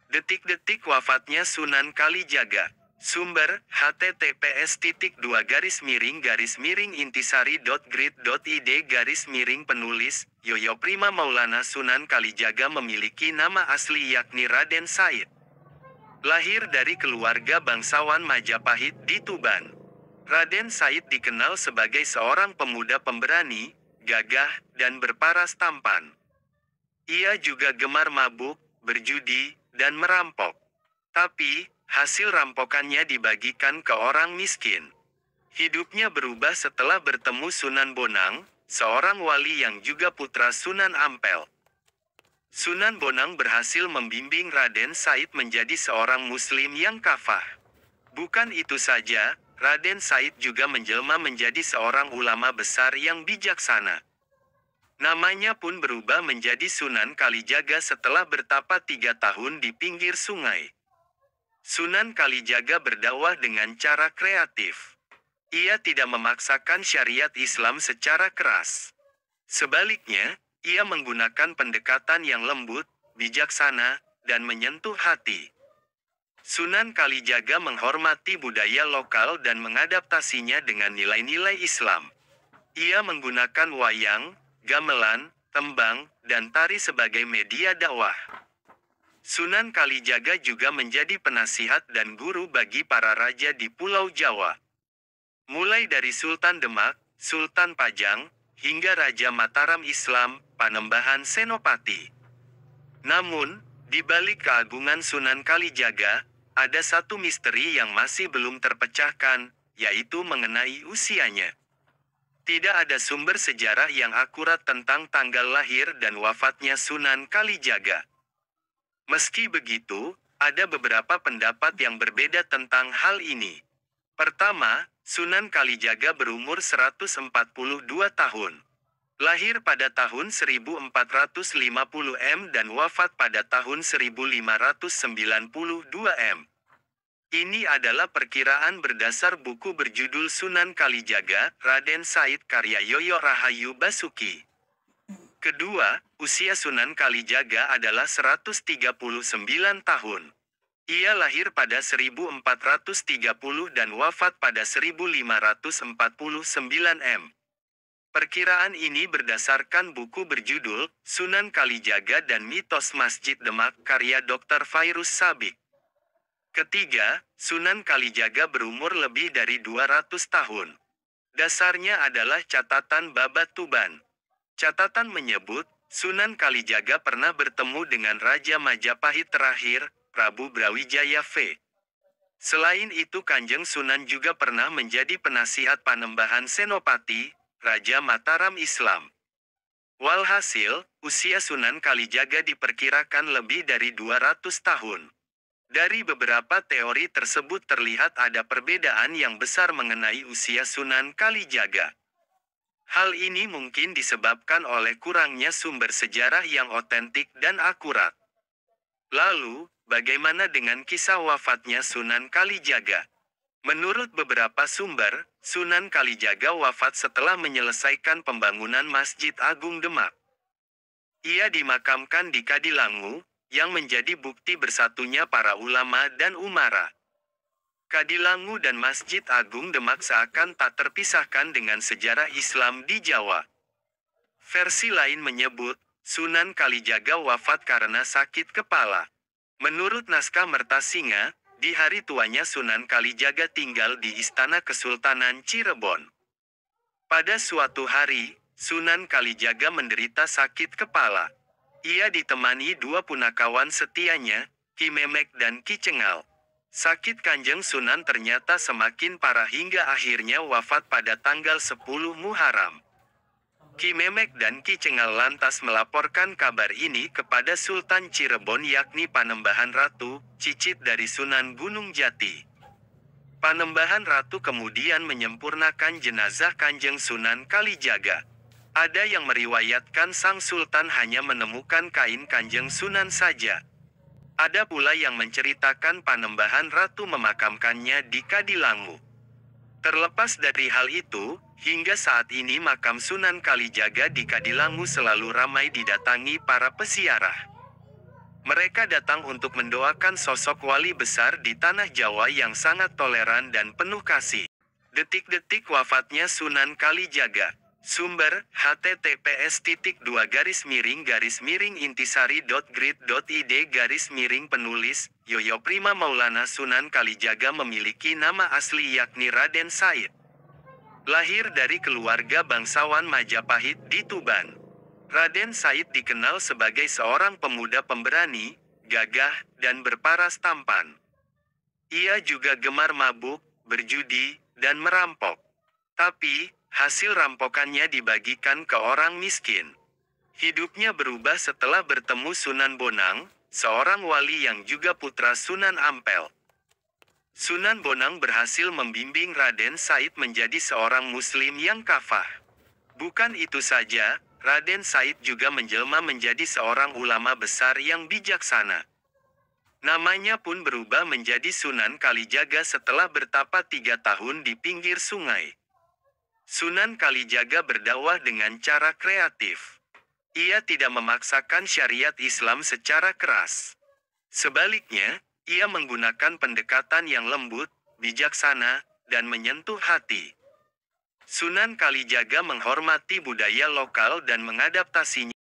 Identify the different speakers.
Speaker 1: Detik-detik wafatnya Sunan Kalijaga. Sumber, https://intisari.grid.id penulis, Prima Maulana Sunan Kalijaga memiliki nama asli yakni Raden Said. Lahir dari keluarga bangsawan Majapahit di Tuban. Raden Said dikenal sebagai seorang pemuda pemberani, gagah, dan berparas tampan. Ia juga gemar mabuk, berjudi, dan merampok. Tapi, hasil rampokannya dibagikan ke orang miskin. Hidupnya berubah setelah bertemu Sunan Bonang, seorang wali yang juga putra Sunan Ampel. Sunan Bonang berhasil membimbing Raden Said menjadi seorang muslim yang kafah. Bukan itu saja, Raden Said juga menjelma menjadi seorang ulama besar yang bijaksana. Namanya pun berubah menjadi Sunan Kalijaga setelah bertapa 3 tahun di pinggir sungai. Sunan Kalijaga berdakwah dengan cara kreatif. Ia tidak memaksakan syariat Islam secara keras. Sebaliknya, ia menggunakan pendekatan yang lembut, bijaksana, dan menyentuh hati. Sunan Kalijaga menghormati budaya lokal dan mengadaptasinya dengan nilai-nilai Islam. Ia menggunakan wayang, gamelan, tembang, dan tari sebagai media dakwah. Sunan Kalijaga juga menjadi penasihat dan guru bagi para raja di Pulau Jawa. Mulai dari Sultan Demak, Sultan Pajang, hingga Raja Mataram Islam, Panembahan Senopati. Namun, di balik keagungan Sunan Kalijaga, ada satu misteri yang masih belum terpecahkan, yaitu mengenai usianya. Tidak ada sumber sejarah yang akurat tentang tanggal lahir dan wafatnya Sunan Kalijaga. Meski begitu, ada beberapa pendapat yang berbeda tentang hal ini. Pertama, Sunan Kalijaga berumur 142 tahun. Lahir pada tahun 1450 M dan wafat pada tahun 1592 M. Ini adalah perkiraan berdasar buku berjudul Sunan Kalijaga, Raden Said karya Yoyo Rahayu Basuki. Kedua, usia Sunan Kalijaga adalah 139 tahun. Ia lahir pada 1430 dan wafat pada 1549 M. Perkiraan ini berdasarkan buku berjudul Sunan Kalijaga dan Mitos Masjid Demak karya Dr. Fairuz Sabik. Ketiga, Sunan Kalijaga berumur lebih dari 200 tahun. Dasarnya adalah catatan Babat Tuban. Catatan menyebut, Sunan Kalijaga pernah bertemu dengan Raja Majapahit terakhir, Prabu Brawijaya V. Selain itu Kanjeng Sunan juga pernah menjadi penasihat Panembahan Senopati, Raja Mataram Islam. Walhasil, usia Sunan Kalijaga diperkirakan lebih dari 200 tahun. Dari beberapa teori tersebut terlihat ada perbedaan yang besar mengenai usia Sunan Kalijaga. Hal ini mungkin disebabkan oleh kurangnya sumber sejarah yang otentik dan akurat. Lalu, bagaimana dengan kisah wafatnya Sunan Kalijaga? Menurut beberapa sumber, Sunan Kalijaga wafat setelah menyelesaikan pembangunan Masjid Agung Demak. Ia dimakamkan di Kadilangu, yang menjadi bukti bersatunya para ulama dan umara. Kadilangu dan Masjid Agung Demak seakan tak terpisahkan dengan sejarah Islam di Jawa. Versi lain menyebut, Sunan Kalijaga wafat karena sakit kepala. Menurut naskah Mertasinga, di hari tuanya Sunan Kalijaga tinggal di Istana Kesultanan Cirebon. Pada suatu hari, Sunan Kalijaga menderita sakit kepala. Ia ditemani 2 punakawan setianya, Ki Memek dan Ki Cengal. Sakit Kanjeng Sunan ternyata semakin parah hingga akhirnya wafat pada tanggal 10 Muharram. Ki Memek dan Ki Cengal lantas melaporkan kabar ini kepada Sultan Cirebon yakni Panembahan Ratu, cicit dari Sunan Gunung Jati. Panembahan Ratu kemudian menyempurnakan jenazah Kanjeng Sunan Kalijaga. Ada yang meriwayatkan sang Sultan hanya menemukan kain Kanjeng Sunan saja. Ada pula yang menceritakan Panembahan Ratu memakamkannya di Kadilangu. Terlepas dari hal itu, hingga saat ini makam Sunan Kalijaga di Kadilangu selalu ramai didatangi para peziarah. Mereka datang untuk mendoakan sosok wali besar di tanah Jawa yang sangat toleran dan penuh kasih. Detik-detik wafatnya Sunan Kalijaga. Sumber, https://intisari.grid.id/penulis, Yoyo Prima Maulana Sunan Kalijaga memiliki nama asli yakni Raden Said. Lahir dari keluarga bangsawan Majapahit di Tuban. Raden Said dikenal sebagai seorang pemuda pemberani, gagah, dan berparas tampan. Ia juga gemar mabuk, berjudi, dan merampok. Tapi, hasil rampokannya dibagikan ke orang miskin. Hidupnya berubah setelah bertemu Sunan Bonang, seorang wali yang juga putra Sunan Ampel. Sunan Bonang berhasil membimbing Raden Said menjadi seorang muslim yang kafah. Bukan itu saja, Raden Said juga menjelma menjadi seorang ulama besar yang bijaksana. Namanya pun berubah menjadi Sunan Kalijaga setelah bertapa 3 tahun di pinggir sungai. Sunan Kalijaga berdakwah dengan cara kreatif. Ia tidak memaksakan syariat Islam secara keras. Sebaliknya, ia menggunakan pendekatan yang lembut, bijaksana, dan menyentuh hati. Sunan Kalijaga menghormati budaya lokal dan mengadaptasinya